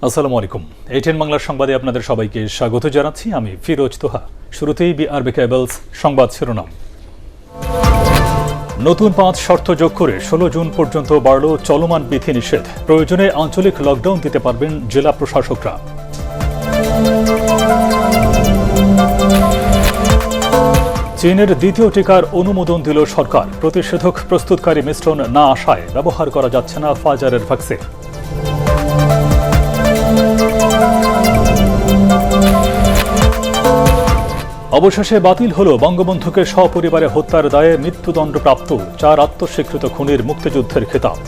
আসসালামু আলাইকুম। এটিএন বাংলার সংবাদে আপনাদের সবাইকে স্বাগত জানাচ্ছি। আমি ফিরোজ তোহা। শুরুতেই বিআরবি কেবলস সংবাদ শিরোনাম। নতুন 5 শর্ত যোগ করে 16 জুন পর্যন্ত বাড়ল চলমান বিধিনিষেধ। প্রয়োজনে আঞ্চলিক লকডাউন দিতে পারবেন জেলা প্রশাসকরা। চীনের দ্বিতীয় টিকার অনুমোদন দিল সরকার। প্রতিষেধক প্রস্তুতকারী মিশ্রণ না আসায় ব্যবহার করা যাচ্ছে না ফাইজারের ভ্যাকসিন। অবশেষে বাতিল হল বঙ্গবন্ধুকে সপরিবারে হত্যার দায়ে মৃত্যুদণ্ডপ্রাপ্ত 4 আত্মস্বীকৃত খুনির মুক্তিযুদ্ধের খেতাব।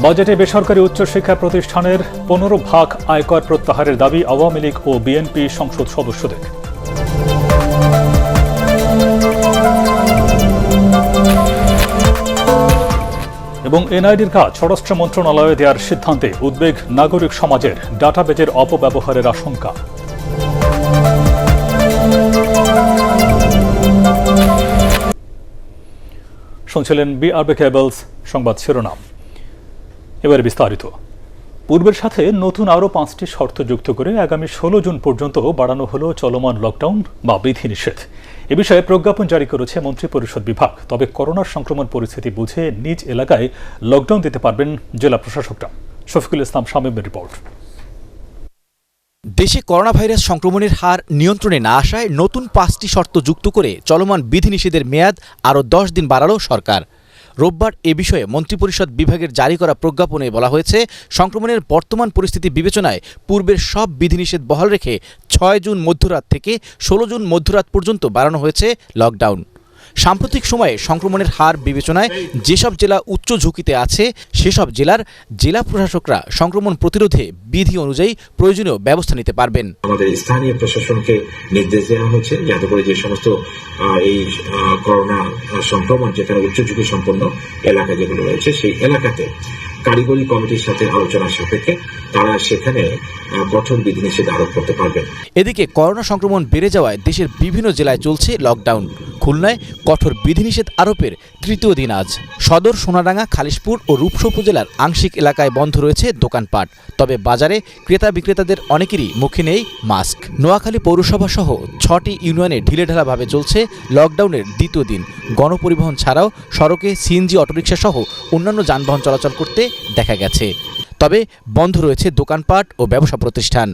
বাজেটে বেসরকারি উচ্চশিক্ষা প্রতিষ্ঠানের 15% আয়কর প্রত্যাহারের দাবি আওয়ামী লীগ ও বিএনপি সংসদ সদস্যদের। এবং এনআইডির কাজ স্বরাষ্ট্র মন্ত্রণালয়ে দেওয়ার সিদ্ধান্তে উদ্বেগ নাগরিক সমাজের। ডাটাবেজের অপব্যবহারের আশঙ্কা। শুনছিলেন বিআরবি কেবলস সংবাদ শিরোনাম। এবার বিস্তারিত। পূর্বের সাথে নতুন আরও 5টি শর্ত যুক্ত করে আগামী 16 জুন পর্যন্ত বাড়ানো হলো চলমান লকডাউন বা বিধিনিষেধ। এ বিষয়ে প্রজ্ঞাপন জারি করেছে মন্ত্রিপরিষদ বিভাগ। তবে করোনার সংক্রমণ পরিস্থিতি বুঝে নিজ এলাকায় লকডাউন দিতে পারবেন জেলা প্রশাসকরা। শফিকুল ইসলাম শামীমের রিপোর্ট। দেশে করোনা ভাইরাস সংক্রমণের হার নিয়ন্ত্রণে না আসায় নতুন 5টি শর্ত যুক্ত করে চলমান বিধিনিষেধের মেয়াদ আরও 10 দিন বাড়ালো সরকার। রোববার এ বিষয়ে মন্ত্রিপরিষদ বিভাগের জারি করা প্রজ্ঞাপনে বলা হয়েছে, সংক্রমণের বর্তমান পরিস্থিতি বিবেচনায় পূর্বের সব বিধিনিষেধ বহাল রেখে 6 জুন মধ্যরাত থেকে 16 জুন মধ্যরাত পর্যন্ত বাড়ানো হয়েছে লকডাউন। সাম্প্রতিক সময়ে সংক্রমণের হার বিবেচনায় যেসব জেলা উচ্চ ঝুঁকিতে আছে সেসব জেলার জেলা প্রশাসকরা সংক্রমণ প্রতিরোধে বিধি অনুযায়ী প্রয়োজনীয় ব্যবস্থা নিতে পারবেন। আমাদের স্থানীয় প্রশাসনকে নির্দেশ দেওয়া হচ্ছে যাতে করে যে সমস্ত এই করোনা সংক্রমণ যেখানে উচ্চ ঝুঁকি সম্পন্ন এলাকা যেগুলো রয়েছে সেই এলাকাতে কারিগরি কমিটির সাথে আলোচনা সাপেক্ষে তারা সেখানে কঠোর বিধিনিষেধ আরোপ করতে পারবেন। এদিকে করোনা সংক্রমণ বেড়ে যাওয়ায় দেশের বিভিন্ন জেলায় চলছে লকডাউন। খুলনায় কঠোর বিধিনিষেধ আরোপের 3য় দিন আজ। সদর, সোনাডাঙ্গা, খালিশপুর ও রূপসা উপজেলার আংশিক এলাকায় বন্ধ রয়েছে দোকানপাট। তবে বাজারে ক্রেতা বিক্রেতাদের অনেকেরই মুখে নেই মাস্ক। নোয়াখালী পৌরসভা সহ 6টি ইউনিয়নে ঢিলেঢালাভাবে চলছে লকডাউনের 2য় দিন। গণপরিবহন ছাড়াও সড়কে সিএনজি, অটোরিকশা সহ অন্যান্য যানবাহন চলাচল করতে দেখা গেছে। তবে বন্ধ রয়েছে দোকানপাট ও ব্যবসা প্রতিষ্ঠান।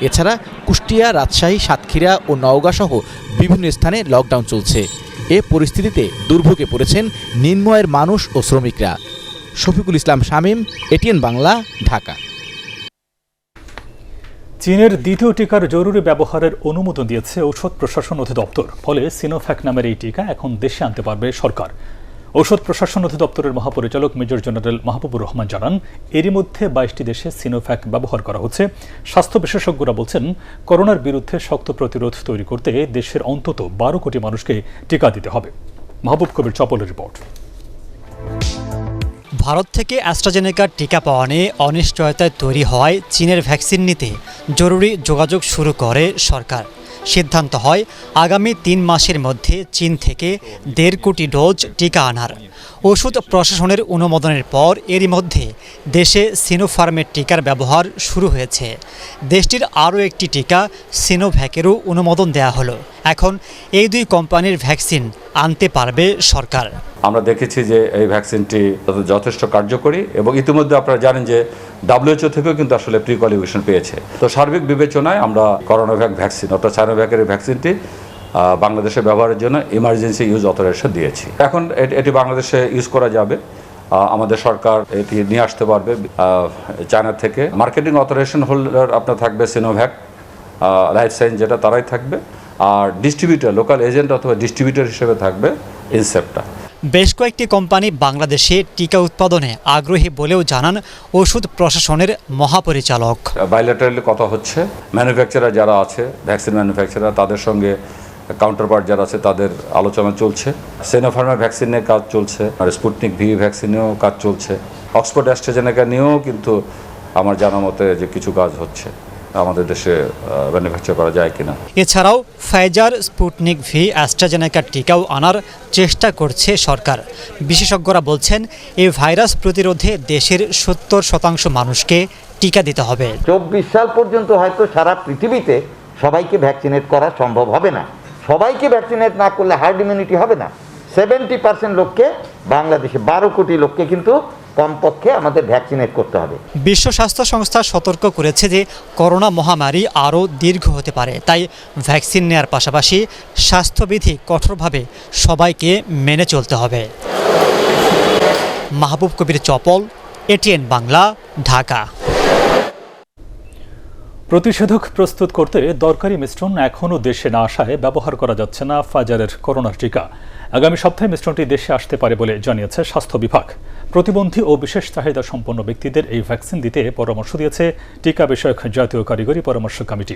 এছাড়া কুষ্টিয়া, রাজশাহী, সাতক্ষীরা ও নওগাঁ সহ বিভিন্ন স্থানে লকডাউন চলছে। এ পরিস্থিতিতে দুর্ভোগে পড়েছেন নিম্ন আয়ের মানুষ ও শ্রমিকরা। শফিকুল ইসলাম শামীম, এটিএন বাংলা, ঢাকা। চীনের দ্বিতীয় টিকার জরুরি ব্যবহারের অনুমোদন দিয়েছে ঔষধ প্রশাসন অধিদপ্তর। ফলে সিনোফ্যাক নামের এই টিকা এখন দেশে আনতে পারবে সরকার। ঔষধ প্রশাসন অধিদপ্তরের মহাপরিচালক মেজর জেনারেল মাহবুবুর রহমান জানান, এরই মধ্যে 22টি দেশে সিনোফ্যাক ব্যবহার করা হচ্ছে। স্বাস্থ্য বিশেষজ্ঞরা বলছেন, করোনার বিরুদ্ধে শক্ত প্রতিরোধ তৈরি করতে দেশের অন্তত 12 কোটি মানুষকে টিকা দিতে হবে। মাহবুব কবির চপলের রিপোর্ট। ভারত থেকে অ্যাস্ট্রাজেনেকার টিকা পাওয়া নিয়ে অনিশ্চয়তায় তৈরি হওয়ায় চীনের ভ্যাকসিন নিতে জরুরি যোগাযোগ শুরু করে সরকার। সিদ্ধান্ত হয় আগামী 3 মাসের মধ্যে চীন থেকে 1.5 কোটি ডোজ টিকা আনার। ওষুধ প্রশাসনের অনুমোদনের পর এরই মধ্যে দেশে সিনোফার্মের টিকার ব্যবহার শুরু হয়েছে। দেশটির আরও একটি টিকা সিনোভ্যাকেরও অনুমোদন দেওয়া হলো। এখন এই 2 কোম্পানির ভ্যাকসিন আনতে পারবে সরকার। আমরা দেখেছি যে এই ভ্যাকসিনটি যথেষ্ট কার্যকরী এবং ইতিমধ্যে আপনারা জানেন যে WHO থেকেও কিন্তু আসলে প্রি কোয়ালিফিকেশন পেয়েছে। তো সার্বিক বিবেচনায় আমরা করোনাভ্যাক ভ্যাকসিন অর্থাৎ সাইনোভ্যাকের ভ্যাকসিনটি বাংলাদেশে ব্যবহারের জন্য ইমার্জেন্সি ইউজ অথরাইজেশন দিয়েছি। এখন এটি বাংলাদেশে ইউজ করা যাবে। আমাদের সরকার এটি নিয়ে আসতে পারবে চায়না থেকে। মার্কেটিং অথরাইজেশন হোল্ডার আপনার থাকবে সিনোভ্যাক, লাইফ সায়েন্স যেটা তারাই থাকবে, আর ডিস্ট্রিবিউটর, লোকাল এজেন্ট অথবা ডিস্ট্রিবিউটর হিসেবে থাকবে ইনসেপ্টা। বেশ কয়েকটি কোম্পানি বাংলাদেশে টিকা উৎপাদনে আগ্রহী বলেও জানান ওষুধ প্রশাসনের মহাপরিচালক। বাইলেটারালি কথা হচ্ছে, ম্যানুফ্যাকচারার যারা আছে, ভ্যাকসিন ম্যানুফ্যাকচারার, তাদের সঙ্গে কাউন্টারপার্ট যারা আছে তাদের আলোচনা চলছে। সিনোফার্মের ভ্যাকসিনের কাজ চলছে, আর স্পুটনিক ভি ভ্যাকসিনেও কাজ চলছে। অক্সফোর্ড অ্যাস্ট্রাজেনেকা নিয়েও কিন্তু আমার জানা মতে যে কিছু কাজ হচ্ছে। আমাদের দেশে ম্যানুফ্যাকচার করা যায় কিনা। এছাড়াও ফাইজার, স্পুটনিক ভি, অ্যাস্ট্রাজেনেকার টিকাও আনার চেষ্টা করছে সরকার। বিশেষজ্ঞরা বলছেন এই ভাইরাস প্রতিরোধে দেশের 70% মানুষকে টিকা দিতে হবে। 24 সাল পর্যন্ত হয়তো সারা পৃথিবীতে সবাইকে ভ্যাকসিনেট করা সম্ভব হবে না। সবাইকে ভ্যাকসিনেট না করলে হার্ড ইমিউনিটি হবে না। 70% লোককে, বাংলাদেশে 12 কোটি লোককে কিন্তু কমপক্ষে আমাদের ভ্যাকসিনেট করতে হবে। বিশ্ব স্বাস্থ্য সংস্থা সতর্ক করেছে যে করোনা মহামারী আরও দীর্ঘ হতে পারে, তাই ভ্যাকসিন নেয়ার পাশাপাশি স্বাস্থ্যবিধি কঠোরভাবে সবাইকে মেনে চলতে হবে। মাহবুব কবির চপল, এটিএন বাংলা, ঢাকা। প্রতিষেধক প্রস্তুত করতে দরকারি মিশ্রণ এখনও দেশে না আসায় ব্যবহার করা যাচ্ছে না ফাইজারের করোনার টিকা। আগামী সপ্তাহে মিশ্রণটি দেশে আসতে পারে বলে জানিয়েছে স্বাস্থ্য বিভাগ। প্রতিবন্ধী ও বিশেষ চাহিদা সম্পন্ন ব্যক্তিদের এই ভ্যাকসিন দিতে পরামর্শ দিয়েছে টিকা বিষয়ক জাতীয় কারিগরি পরামর্শ কমিটি।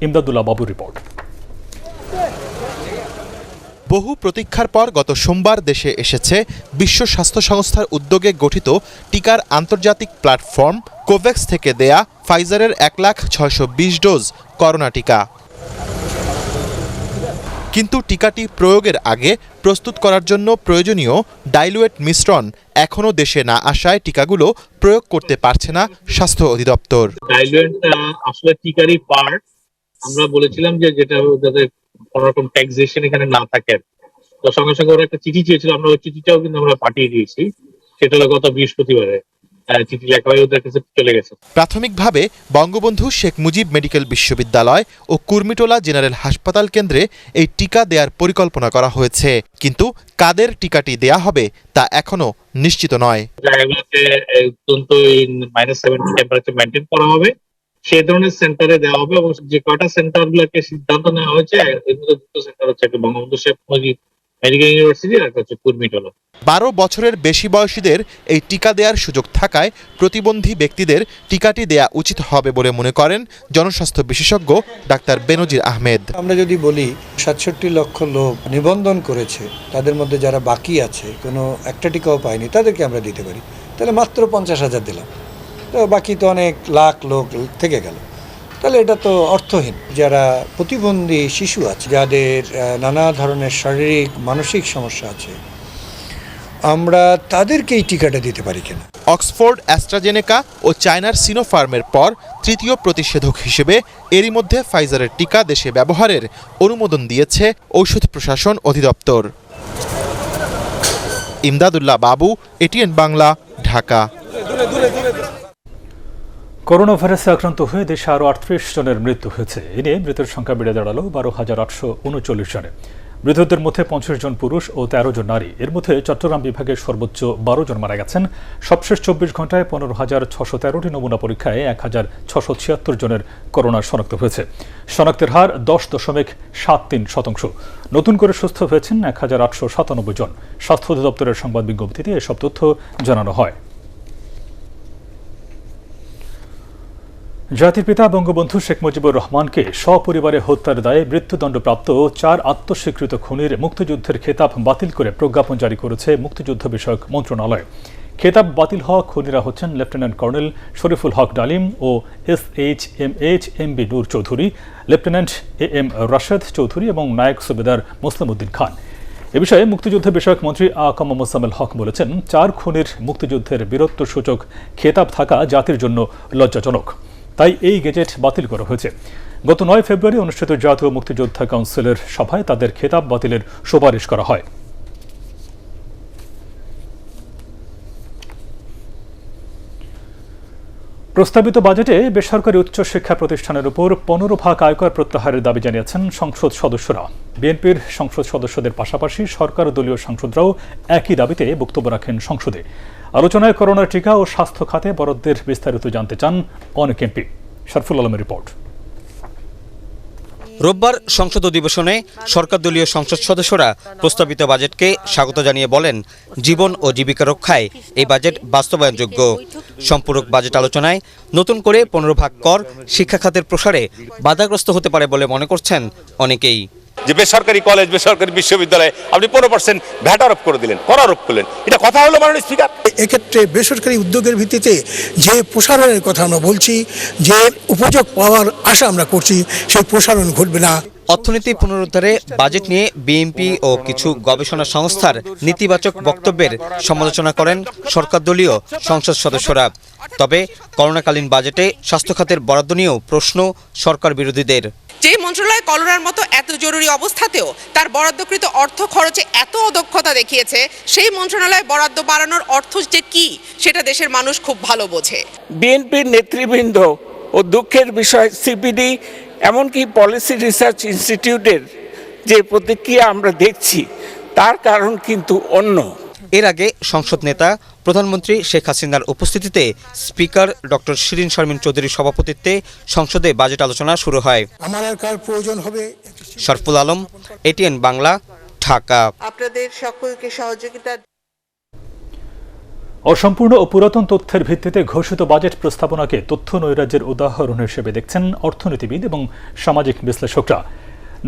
ইমদাদুল্লাহ বাবুর রিপোর্ট। বহু প্রতীক্ষার পর গত সোমবার দেশে এসেছে বিশ্ব স্বাস্থ্য সংস্থার উদ্যোগে গঠিত টিকার আন্তর্জাতিক প্ল্যাটফর্ম কোভ্যাক্স থেকে দেয়া ফাইজারের 1,620,000 ডোজ করোনা টিকা। কিন্তু টিকাটি প্রয়োগের আগে প্রস্তুত করার জন্য প্রয়োজনীয় ডাইলুয়েট মিশ্রণ এখনও দেশে না আসায় টিকাগুলো প্রয়োগ করতে পারছে না স্বাস্থ্য অধিদপ্তর। ডাইলুয়েন্টটা আসলে টিকারই পার্ট। আমরা বলেছিলাম যে যেটা যাতে কোনো রকম ট্যাক্সেশন এখানে না থাকে, তো সঙ্গে সঙ্গে ওরা একটা চিঠি চেয়েছিল, আমরা ওই চিঠিটাও কিন্তু আমরা পাঠিয়ে দিয়েছি। সেটা হলো গত বৃহস্পতিবারে চিঠি লেখা হয়ে ওদের কাছে চলে গেছে। প্রাথমিকভাবে বঙ্গবন্ধু শেখ মুজিব মেডিকেল বিশ্ববিদ্যালয় ও কুর্মিটোলা জেনারেল হাসপাতাল কেন্দ্রে এই টিকা দেওয়ার পরিকল্পনা করা হয়েছে, কিন্তু কাদের টিকাটি দেয়া হবে তা এখনো নিশ্চিত নয়। জায়গাগুলোতে অত্যন্ত -70 টেম্পারেচার মেনটেন করা হবে, সেই ধরনের সেন্টারে দেওয়া হবে। এবং যে কয়টা সেন্টার গুলোকে সিদ্ধান্ত নেওয়া হয়েছে, এর মধ্যে দুটো সেন্টার হচ্ছে একটা বঙ্গবন্ধু শেখ মুজিব মেডিকেল ইউনিভার্সিটি আর একটা হচ্ছে কুর্মিটোলা। 12 বছরের বেশি বয়সীদের এই টিকা দেওয়ার সুযোগ থাকায় প্রতিবন্ধী ব্যক্তিদের টিকাটি দেয়া উচিত হবে বলে মনে করেন জনস্বাস্থ্য বিশেষজ্ঞ ডাক্তার বেনজির আহমেদ। আমরা যদি বলি 67 লক্ষ লোক নিবন্ধন করেছে, তাদের মধ্যে যারা বাকি আছে কোনো একটা টিকাও পায়নি, তাদেরকে আমরা দিতে পারি, তাহলে মাত্র 50,000 দিলাম, তো বাকি তো অনেক লাখ লোক থেকে গেল, তাহলে এটা তো অর্থহীন। যারা প্রতিবন্ধী শিশু আছে, যাদের নানা ধরনের শারীরিক মানসিক সমস্যা আছে, আমরা তাদেরকে এই টিকাটা দিতে পারি কিনা। অক্সফোর্ড, অ্যাস্ট্রাজেনেকা ও চায়নার সিনোফার্মের পর তৃতীয় প্রতিষেধক হিসেবে এরই মধ্যে ফাইজারের টিকা দেশে ব্যবহারের অনুমোদন দিয়েছে ঔষধ প্রশাসন অধিদপ্তর। ইমদাদুল্লাহ বাবু, এটিএন বাংলা, ঢাকা। করোনা ভাইরাসে আক্রান্ত হয়ে দেশে আরও 38 জনের মৃত্যু হয়েছে। এ নিয়ে মৃতের সংখ্যা বেড়ে দাঁড়ালো 12,839 জনে। মৃতদের মধ্যে 50 জন পুরুষ ও 13 জন নারী। এর মধ্যে চট্টগ্রাম বিভাগের সর্বোচ্চ 12 জন মারা গেছেন। সবশেষ 24 ঘন্টায় 15,613টি নমুনা পরীক্ষায় 1,676 জনের করোনা শনাক্ত হয়েছে। শনাক্তের হার 10.73%। নতুন করে সুস্থ হয়েছেন 1,897 জন। স্বাস্থ্য অধিদপ্তরের সংবাদ বিজ্ঞপ্তিতে এসব তথ্য জানানো হয়। জাতির পিতা বঙ্গবন্ধু শেখ মুজিবুর রহমানকে সপরিবারে হত্যার দায়ে মৃত্যুদণ্ডপ্রাপ্ত 4 আত্মস্বীকৃত খুনির মুক্তিযুদ্ধের খেতাব বাতিল করে প্রজ্ঞাপন জারি করেছে মুক্তিযুদ্ধ বিষয়ক মন্ত্রণালয়। খেতাব বাতিল হওয়া খুনিরা হচ্ছেন লেফটেন্যান্ট কর্নেল শরীফুল হক ডালিম ও SHMH MB Noor Chowdhury, lieutenant AM Rashed Chowdhury এবং নায়ক সুবেদার মুসলিম উদ্দিন খান। এ বিষয়ে মুক্তিযুদ্ধ বিষয়ক মন্ত্রী আ.ক.ম. মোজাম্মেল হক বলেছেন, 4 খুনির মুক্তিযুদ্ধের বীরত্বসূচক খেতাব থাকা জাতির জন্য লজ্জাজনক, তাই এই গেজেট বাতিল করা হয়েছে। গত 9 ফেব্রুয়ারি অনুষ্ঠিত জাতীয় মুক্তিযোদ্ধা কাউন্সিলের সভায় তাদের খেতাব বাতিলের সুপারিশ করা হয়। প্রস্তাবিত বাজেটে বেসরকারি উচ্চশিক্ষা প্রতিষ্ঠানের উপর 15% আয়কর প্রত্যাহারের দাবি জানিয়েছেন সংসদ সদস্যরা। বিএনপির সংসদ সদস্যদের পাশাপাশি সরকার দলীয় সাংসদরাও একই দাবিতে বক্তব্য রাখেন সংসদে। আলোচনায় করোনার টিকা ও স্বাস্থ্য খাতে বরাদ্দের বিস্তারিত জানতে চান অনেক এমপি। শরফুল আলমের রিপোর্ট। রোববার সংসদ অধিবেশনে সরকার দলীয় সংসদ সদস্যরা প্রস্তাবিত বাজেটকে স্বাগত জানিয়ে বলেন, জীবন ও জীবিকা রক্ষায় এই বাজেট বাস্তবায়নযোগ্য। সম্পূরক বাজেট আলোচনায় নতুন করে 15% কর শিক্ষা খাতের প্রসারে বাধাগ্রস্ত হতে পারে বলে মনে করছেন অনেকেই। যে বেসরকারি কলেজ বেসরকারি বিশ্ববিদ্যালয়ে আপনি 15% ভ্যাট আরোপ করে দিলেন, কর আরোপ করলেন, এটা কথা হলো মাননীয় স্পিকার? এক্ষেত্রে বেসরকারি উদ্যোগের ভিত্তিতে যে প্রসারণের কথা আমরা বলছি, যে উপযোগ পাওয়ার আশা আমরা করছি, সেই প্রসারণ ঘটবে না। অর্থনীতি পুনরুদ্ধারে বাজেট নিয়ে বিএনপি ও কিছু গবেষণা সংস্থার নেতিবাচক বক্তব্যের সমালোচনা করেন সরকার দলীয় সংসদ সদস্যরা। তবে করোনাকালীন বাজেটে স্বাস্থ্য খাতের বরাদ্দ নিয়েও প্রশ্ন সরকার বিরোধীদের। যে মন্ত্রণালয় করোনার মতো এত জরুরি অবস্থাতেও তার বরাদ্দকৃত অর্থ খরচে এত অদক্ষতা দেখিয়েছে, সেই মন্ত্রণালয় বরাদ্দ বাড়ানোর অর্থ যে কি সেটা দেশের মানুষ খুব ভালো বোঝে। বিএনপির নেতৃবৃন্দ ও দুঃখের বিষয় সিপিডি এমনকি পলিসি রিসার্চ ইনস্টিটিউটের যে প্রতিক্রিয়া আমরা দেখছি তার কারণ কিন্তু অন্য। এর আগে সংসদ নেতা প্রধানমন্ত্রী শেখ হাসিনার উপস্থিতিতে স্পিকার ডক্টর শিরিন শারমিন চৌধুরীর সভাপতিত্বে সংসদে বাজেট আলোচনা শুরু হয়। শরফুল আলম, এটিএন বাংলা, ঢাকা। আপনাদের সকলকে সহযোগিতা। অসম্পূর্ণ ও পুরাতন তথ্যের ভিত্তিতে ঘোষিত বাজেট প্রস্তাবনাকে তথ্য নৈরাজ্যের উদাহরণ হিসেবে দেখছেন অর্থনীতিবিদ এবং সামাজিক বিশ্লেষকরা।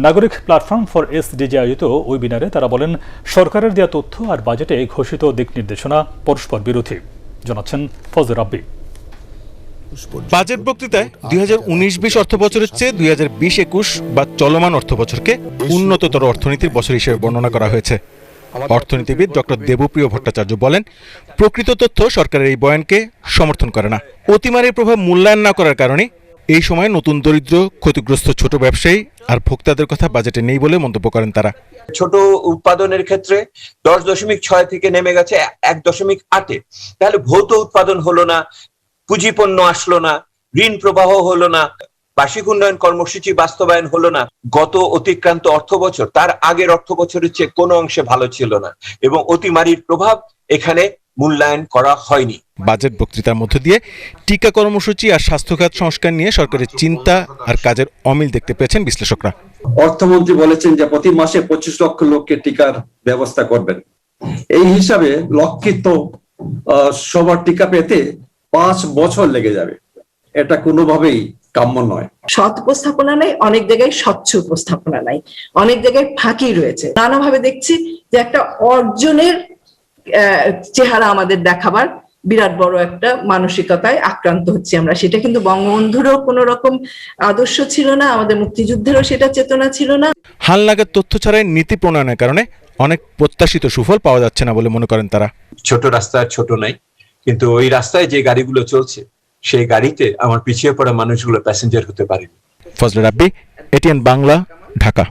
নাগরিক প্ল্যাটফর্ম ফর এসডিজি আয়োজিত ওয়েবিনারে তারা বলেন, সরকারের দেওয়া তথ্য আর বাজেটে ঘোষিত দিক নির্দেশনা পরস্পর বিরোধী। জানাচ্ছেন ফজর রাব্বি। বাজেট বক্তৃতায় 2019-20 অর্থ বছরের চেয়ে 2020-21 বা চলমান অর্থ বছরকে উন্নততর অর্থনীতির বছর হিসেবে বর্ণনা করা হয়েছে। অর্থনীতিবিদ ডক্টর দেবপ্রিয় ভট্টাচার্য বলেন, প্রকৃত তথ্য সরকারের এই বয়ানকে সমর্থন করে না। অতিমারির প্রভাব মূল্যায়ন না করার কারণে এই সময় নতুন দরিদ্র, ক্ষতিগ্রস্ত ছোট ব্যবসায়ী আর ভোক্তাদের কথা বাজেটে নেই বলে মন্তব্য করেন তারা। ছোট উৎপাদনের ক্ষেত্রে 10.6 থেকে নেমে গেছে 1.8-এ। তাহলে ভৌত উৎপাদন হলো না, পুঁজিপণ্য আসলো না, ঋণ প্রবাহ হলো না, বার্ষিক উন্নয়ন কর্মসূচি বাস্তবায়ন হলো না। গত অতিক্রান্ত অর্থ বছর তার আগের অর্থ বছরের চেয়ে কোনো অংশে ভালো ছিল না এবং অতিমারির প্রভাব এখানে মূল্যায়ন করা হয়নি। বাজেট বক্তৃতার মধ্য দিয়ে টিকা কর্মসূচি আর স্বাস্থ্যখাত সংস্কার নিয়ে সরকারের চিন্তা আর কাজের অমিল দেখতে পেয়েছেন বিশ্লেষকরা। অর্থমন্ত্রী বলেছেন যে প্রতি মাসে 25 লক্ষ লোককে টিকার ব্যবস্থা করবেন। এই হিসাবে লক্ষিত সবার টিকা পেতে 5 বছর লেগে যাবে। এটা কোনোভাবেই কাম্য নয়। সৎ উপস্থাপনা নাই, অনেক জায়গায় স্বচ্ছ উপস্থাপনা নাই, অনেক জায়গায় ফাঁকি রয়েছে। নানাভাবে দেখছি যে একটা অর্জনের চেহারা আমাদের দেখাবার বিরাট বড় একটা মানসিকতায় আক্রান্ত হচ্ছে আমরা। সেটা কিন্তু বঙ্গবন্ধুরও কোনো রকম আদর্শ ছিল না, আমাদের মুক্তিযুদ্ধেরও সেটা চেতনা ছিল না। হালনাগাদ তথ্য ছাড়াই নীতি প্রণয়নের কারণে অনেক প্রত্যাশিত সুফল পাওয়া যাচ্ছে না বলে মনে করেন তারা। ছোট রাস্তা ছোট নাই, কিন্তু ওই রাস্তায় যে গাড়িগুলো চলছে সেই গাড়িতে আমার পিছিয়ে পড়া মানুষগুলো প্যাসেঞ্জার হতে পারেনি। ফজল রাব্বি, এটিএন বাংলা, ঢাকা।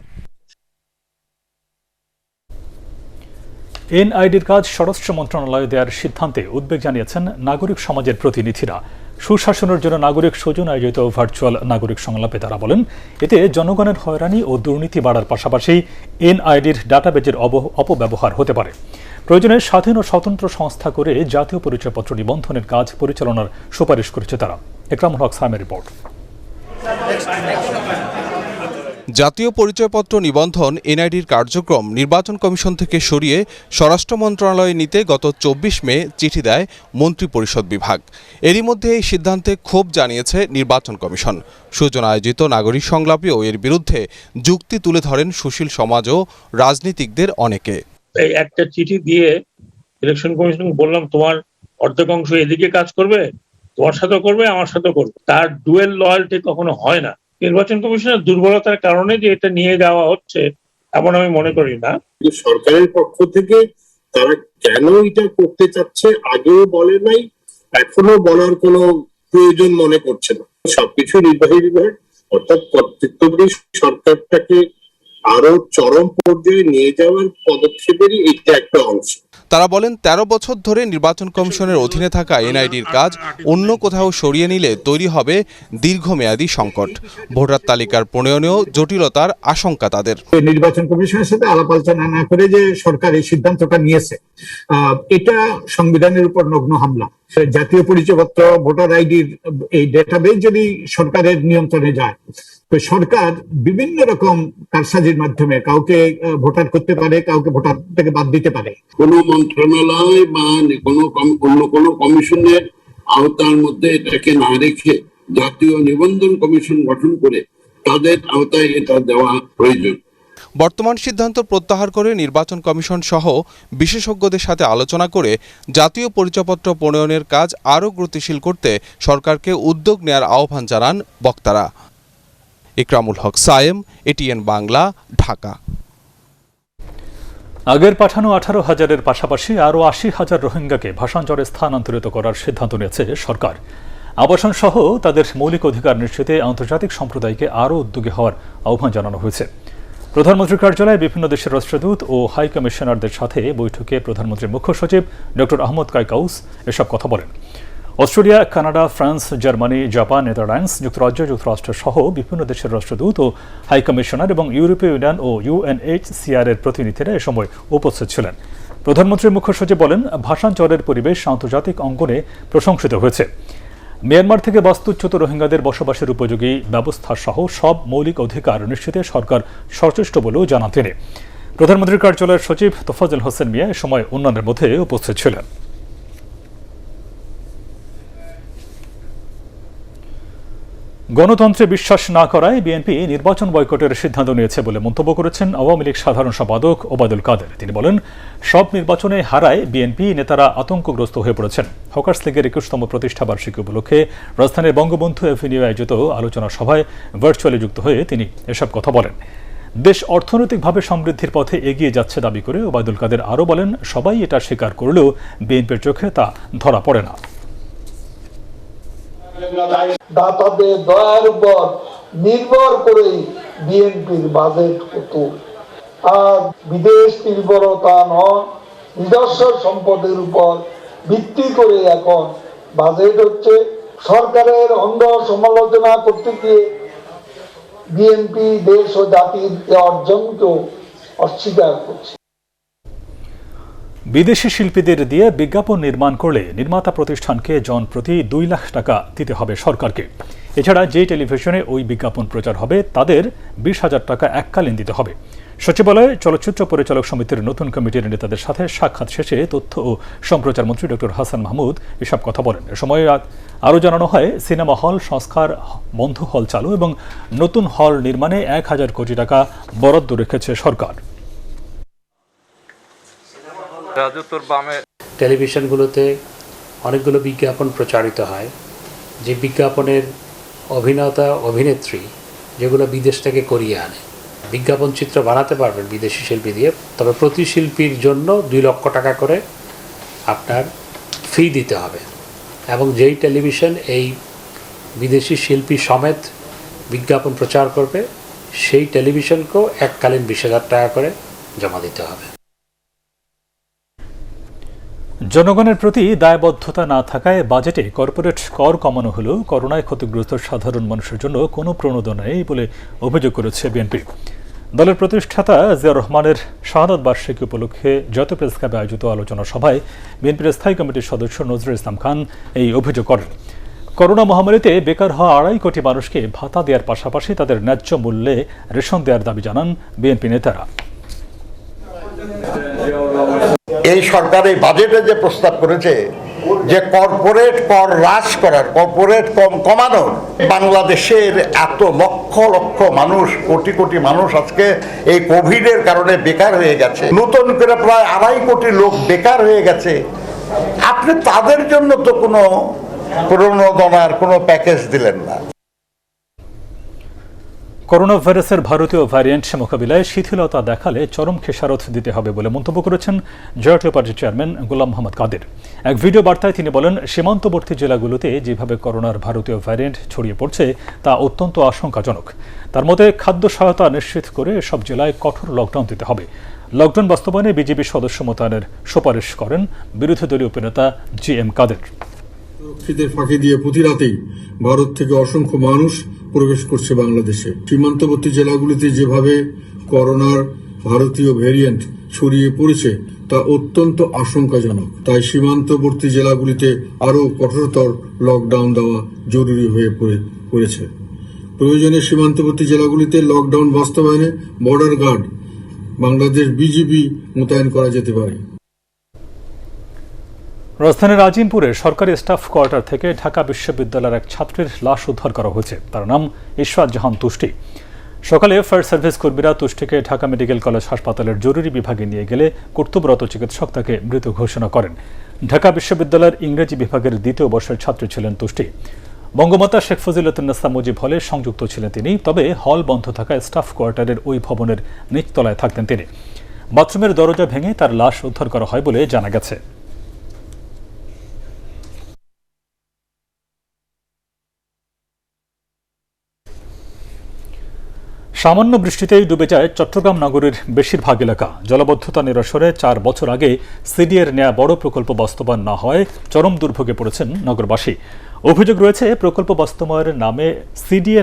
এনআইডির কাজ স্বরাষ্ট্র মন্ত্রণালয় দেওয়ার সিদ্ধান্তে উদ্বেগ জানিয়েছেন নাগরিক সমাজের প্রতিনিধিরা। সুশাসনের জন্য নাগরিক সৌজন আয়োজিত ভার্চুয়াল নাগরিক সংলাপে তারা বলেন, এতে জনগণের হয়রানি ও দুর্নীতি বাড়ার পাশাপাশি এনআইডির ডাটাবেজের অপব্যবহার হতে পারে। প্রয়োজনে স্বাধীন ও স্বতন্ত্র সংস্থা করে জাতীয় পরিচয়পত্র নিবন্ধনের কাজ পরিচালনার সুপারিশ করেছে তারা। একরামুল হক সাইমের রিপোর্ট। জাতীয় পরিচয়পত্র নিবন্ধন এনআইডির কার্যক্রম নির্বাচন কমিশন থেকে সরিয়ে স্বরাষ্ট্র মন্ত্রণালয়ে নিতে গত 24 মে চিঠি দেয় মন্ত্রিপরিষদ বিভাগ। এরই মধ্যে এই সিদ্ধান্তে ক্ষোভ জানিয়েছে নির্বাচন কমিশন। সুজন আয়োজিত নাগরিক সংলাপেও এর বিরুদ্ধে যুক্তি তুলে ধরেন সুশীল সমাজ ও রাজনীতিকদের অনেকে। এই একটা চিঠি দিয়ে ইলেকশন কমিশনকে বললাম, তোমার অর্ধেক অংশ এদিকে কাজ করবে, তোমার সাথেও করবে, আমার সাথেও করবে। তার ডুয়েল লয়ালটি কখনো হয় না। নির্বাচন কমিশনের দুর্বলতার কারণে যে এটা নিয়ে যাওয়া হচ্ছে এমন আমি মনে করি না। সরকারের পক্ষ থেকে তারা কেন এটা করতে চাচ্ছে আগেও বলে নাই, এখনো বলার কোনো প্রয়োজন মনে করছে না। সবকিছু নির্বাহী বিভাগ অর্থাৎ কর্তৃত্ববাদী সরকারটাকে আরো চরম পর্যায়ে নিয়ে যাওয়ার পদক্ষেপেরই এটা একটা অংশ। তারা বলেন, 13 বছর ধরে নির্বাচন কমিশনের অধীনে থাকা এনআইডির কাজ অন্য কোথাও সরিয়ে নিলে তৈরি হবে দীর্ঘমেয়াদী সংকট। ভোটার তালিকার প্রণয়নেও জটিলতার আশঙ্কা তাদের। নির্বাচন কমিশনের সাথে আলাপ আলোচনা না করে যে সরকার এই সিদ্ধান্তটা নিয়েছে, এটা সংবিধানের উপর নগ্ন হামলা। জাতীয় পরিচয়পত্র, ভোটার আইডির এই ডেটাবেজ যদি সরকারের নিয়ন্ত্রণে যায়, তো সরকার বিভিন্ন রকম কারসাজির মাধ্যমে কাউকে ভোটার করতে পারে, কাউকে ভোটার থেকে বাদ দিতে পারে। কোন মন্ত্রণালয় বা অন্য কোনো কমিশনের আওতার মধ্যে এটাকে না রেখে জাতীয় নিবন্ধন কমিশন গঠন করে তাদের আওতায় এটা দেওয়া প্রয়োজন। বর্তমান সিদ্ধান্ত প্রত্যাহার করে নির্বাচন কমিশন সহ বিশেষজ্ঞদের সাথে আলোচনা করে জাতীয় পরিচয়পত্র প্রণয়নের কাজ আরও গতিশীল করতে সরকারকে উদ্যোগ নেয়ার আহ্বান জানান বক্তারা। ইকরামুল হক সায়েম, এটিএন বাংলা, ঢাকা। আগের পাঠানো 18,000-এর পাশাপাশি আরও 80,000 রোহিঙ্গাকে ভাষান্তরে স্থানান্তরিত করার সিদ্ধান্ত নিয়েছে সরকার। আবাসন সহ তাদের মৌলিক অধিকার নিশ্চিতে আন্তর্জাতিক সম্প্রদায়কে আরও উদ্যোগী হওয়ার আহ্বান জানানো হয়েছে। প্রধানমন্ত্রীর কার্যালয়ে বিভিন্ন দেশের রাষ্ট্রদূত ও হাই কমিশনারদের সাথে বৈঠকে প্রধানমন্ত্রীর মুখ্য সচিব ডক্টর আহমদ কাইকাউস এসব কথা বলেন। Australia, Canada, France, Germany, Japan, Netherlands, যুক্তরাজ্য, যুক্তরাষ্ট্র সহ বিভিন্ন দেশের রাষ্ট্রদূত ও হাই কমিশনার এবং ইউরোপীয় ইউনিয়ন ও UNHCR এর প্রতিনিধিরা এ সময় উপস্থিত ছিলেন। প্রধানমন্ত্রীর মুখ্য সচিব বলেন, ভাষান্তরের পরিবেশ আন্তর্জাতিক অঙ্গনে প্রশংসিত হয়েছে। মিয়ানমার থেকে বাস্তুচ্যুত রোহিঙ্গাদের বসবাসের উপযোগী ব্যবস্থা সহ সব মৌলিক অধিকার নিশ্চিতে সরকার সচেষ্ট বলেও জানান তিনি। প্রধানমন্ত্রীর কার্যালয়ের সচিব তোফাজ্জল হোসেন মিয়া এ সময় অন্যান্যের মধ্যে উপস্থিত ছিলেন। গণতন্ত্রে বিশ্বাস না করায় বিএনপি নির্বাচন বয়কটের সিদ্ধান্ত নিয়েছে বলে মন্তব্য করেছেন আওয়ামী লীগ সাধারণ সম্পাদক ওবায়দুল কাদের। তিনি বলেন, সব নির্বাচনে হারায় বিএনপি নেতারা আতঙ্কগ্রস্ত হয়ে পড়েছেন। হকার্স লীগের 21তম প্রতিষ্ঠা বার্ষিকী উপলক্ষে রাজধানীর বঙ্গবন্ধু এভিনিউ আয়োজিত আলোচনা সভায় ভার্চুয়ালি যুক্ত হয়ে তিনি এসব কথা বলেন। দেশ অর্থনৈতিকভাবে সমৃদ্ধির পথে এগিয়ে যাচ্ছে দাবি করে ওবায়দুল কাদের আরও বলেন, সবাই এটা স্বীকার করলেও বিএনপির চোখে তা ধরা পড়ে না। দাতাদের দয়ার উপর নির্ভর করে বিএনপির বাজেট হতো, আর বিদেশ নির্ভরতা নয়, নিজস্ব সম্পদের উপর ভিত্তি করে এখন বাজেট হচ্ছে। সরকারের অন্ধ সমালোচনা করতে গিয়ে বিএনপি দেশ ও জাতির অর্জনকেও অস্বীকার করছে। বিদেশি শিল্পীদের দিয়ে বিজ্ঞাপন নির্মাণ করলে নির্মাতা প্রতিষ্ঠানকে জনপ্রতি 2 লাখ টাকা দিতে হবে সরকারকে। এছাড়া যে টেলিভিশনে ওই বিজ্ঞাপন প্রচার হবে তাদের 20,000 টাকা এককালীন দিতে হবে। সচিবালয়ে চলচ্চিত্র পরিচালক সমিতির নতুন কমিটির নেতাদের সাথে সাক্ষাৎ শেষে তথ্য ও সম্প্রচার মন্ত্রী ডক্টর হাসান মাহমুদ এসব কথা বলেন। এ সময় আরও জানানো হয়, সিনেমা হল সংস্কার, বন্ধ হল চালু এবং নতুন হল নির্মাণে 1,000 কোটি টাকা বরাদ্দ রেখেছে সরকার। টেলিভিশনগুলোতে অনেকগুলো বিজ্ঞাপন প্রচারিত হয়, যে বিজ্ঞাপনের অভিনেতা অভিনেত্রী যেগুলো বিদেশ থেকে করিয়ে আনে। বিজ্ঞাপন চিত্র বানাতে পারবেন বিদেশি শিল্পী দিয়ে, তবে প্রতি শিল্পীর জন্য 2 লক্ষ টাকা করে আপনার ফি দিতে হবে। এবং যেই টেলিভিশন এই বিদেশি শিল্পী সমেত বিজ্ঞাপন প্রচার করবে সেই টেলিভিশনকেও এককালীন 20,000 টাকা করে জমা দিতে হবে। জনগণের প্রতি দায়বদ্ধতা না থাকায় বাজেটে কর্পোরেট কর কমানো হলেও করোনায় ক্ষতিগ্রস্ত সাধারণ মানুষের জন্য কোনো প্রণোদনা নেই বলে অভিযোগ করেছে বিএনপি। দলের প্রতিষ্ঠাতা জিয়াউর রহমানের শাহাদাত বার্ষিকী উপলক্ষে জাতীয় প্রেস ক্লাবে আয়োজিত আলোচনা সভায় বিএনপির স্থায়ী কমিটির সদস্য নজরুল ইসলাম খান এই অভিযোগ করেন। করোনা মহামারীতে বেকার হওয়া 2.5 কোটি মানুষকে ভাতা দেওয়ার পাশাপাশি তাদের ন্যায্য মূল্যে রেশন দেওয়ার দাবি জানান বিএনপি নেতারা। এই সরকার এই বাজেটে যে প্রস্তাব করেছে যে কর্পোরেট কর হ্রাস করার, কর্পোরেট কমানোর, বাংলাদেশের এত লক্ষ লক্ষ মানুষ, কোটি কোটি মানুষ আজকে এই কোভিডের কারণে বেকার হয়ে গেছে। নতুন করে প্রায় 2.5 কোটি লোক বেকার হয়ে গেছে। আপনি তাদের জন্য তো কোনো প্রণোদনার কোনো প্যাকেজ দিলেন না। করোনা ভাইরাসের ভারতীয় ভ্যারিয়েন্ট মোকাবিলায় শিথিলতা দেখালে চরম খেসারত দিতে হবে বলে মন্তব্য করেছেন জাতীয় পার্টির চেয়ারম্যান গোলাম মোহাম্মদ কাদের। এক ভিডিও বার্তায় তিনি বলেন, সীমান্তবর্তী জেলাগুলোতে যেভাবে করোনার ভারতীয় ভ্যারিয়েন্ট ছড়িয়ে পড়ছে তা অত্যন্ত আশঙ্কাজনক। তার মতে খাদ্য সহায়তা নিশ্চিত করে সব জেলায় কঠোর লকডাউন দিতে হবে। লকডাউন বাস্তবায়নে বিজেপি সদস্য মোতায়েনের সুপারিশ করেন বিরোধী দলীয় উপনেতা GM কাদের। রক্ষীদের ফাঁকি দিয়ে প্রতি রাতেই ভারত থেকে অসংখ্য মানুষ প্রবেশ করছে বাংলাদেশে। সীমান্তবর্তী জেলাগুলিতে যেভাবে করোনার ভারতীয় ভ্যারিয়েন্ট ছড়িয়ে পড়েছে তা অত্যন্ত আশঙ্কাজনক। তাই সীমান্তবর্তী জেলাগুলিতে আরও কঠোরতর লকডাউন দেওয়া জরুরি হয়ে পড়েছে। প্রয়োজনে সীমান্তবর্তী জেলাগুলিতে লকডাউন বাস্তবায়নে বর্ডার গার্ড, বাংলাদেশ বিজিবি মোতায়েন করা যেতে পারে। রাজধানীর আজিমপুরে সরকারি স্টাফ কোয়ার্টার থেকে ঢাকা বিশ্ববিদ্যালয়ের এক ছাত্রীর লাশ উদ্ধার করা হয়েছে। তার নাম ইশরাত জাহান তুষ্টি। সকালে ফায়ার সার্ভিস কর্মীরা তুষ্টিকে ঢাকা মেডিকেল কলেজ হাসপাতালের জরুরি বিভাগে নিয়ে গেলে কর্তব্যরত চিকিৎসক তাকে মৃত ঘোষণা করেন। ঢাকা বিশ্ববিদ্যালয়ের ইংরেজি বিভাগের 2য় বর্ষের ছাত্রী ছিলেন তুষ্টি। বঙ্গমাতা শেখ ফজিলাতুন্নেসা মুজিব হলে সংযুক্ত ছিলেন তিনি, তবে হল বন্ধ থাকায় স্টাফ কোয়ার্টারের ওই ভবনের নিচতলায় থাকতেন তিনি। বাথরুমের দরজা ভেঙে তার লাশ উদ্ধার করা হয় বলে জানা গেছে। সামান্য বৃষ্টিতেই ডুবে যায় চট্টগ্রাম নগরীর বেশিরভাগ এলাকা। জলাবদ্ধতা নিরসনে 4 বছর আগে সিডিএর নেয়া বড় প্রকল্প বাস্তবায়ন না হয় চরম দুর্ভোগে পড়েছেন নগরবাসী। অভিযোগ রয়েছে প্রকল্প বাস্তবায়নের নামে সিডিএ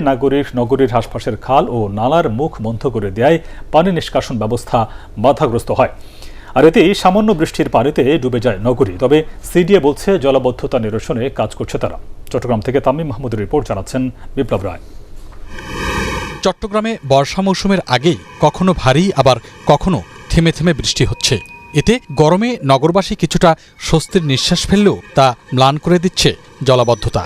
নগরীর আশপাশের খাল ও নালার মুখ বন্ধ করে দেয় পানি নিষ্কাশন ব্যবস্থা বাধাগ্রস্ত হয়। আর এতে সামান্য বৃষ্টির পানিতে ডুবে যায় নগরী। তবে সিডিএ বলছে জলাবদ্ধতা নিরসনে কাজ করছে তারা। চট্টগ্রাম থেকে তামিম মাহমুদের রিপোর্ট, জানাচ্ছেন বিপ্লব রায়। চট্টগ্রামে বর্ষা মৌসুমের আগেই কখনো ভারী আবার কখনো থেমে থেমে বৃষ্টি হচ্ছে। এতে গরমে নগরবাসী কিছুটা স্বস্তির নিঃশ্বাস ফেললেও তা ম্লান করে দিচ্ছে জলাবদ্ধতা।